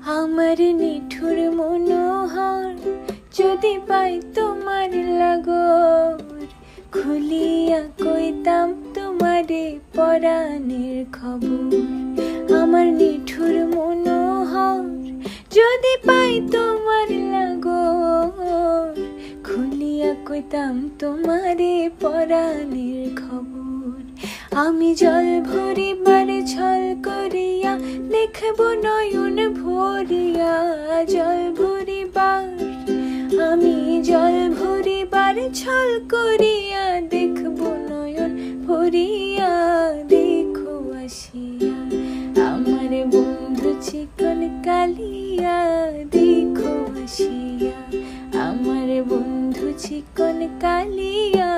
আমার নিঠুর মনোহর যদি পাই তোমার লাগর, খুলিয়া কইতাম তোমারে পরাণের খবর। আমার নিঠুর মনোহর যদি পাই তোমার লাগর, খুলিয়া কইতাম তোমারে পরাণের খবর। আমি জল ভরিবার ছল করিয়া দেখব নয়ন ভরিয়া, জল ভরিবার আমি জল ভরিবার ছল করিয়া দেখব নয়ন ভরিয়া। দেখো আসিয়া আমার বন্ধু চিকন কালিয়া, দেখো আসিয়া আমার বন্ধু চিকন কালিয়া।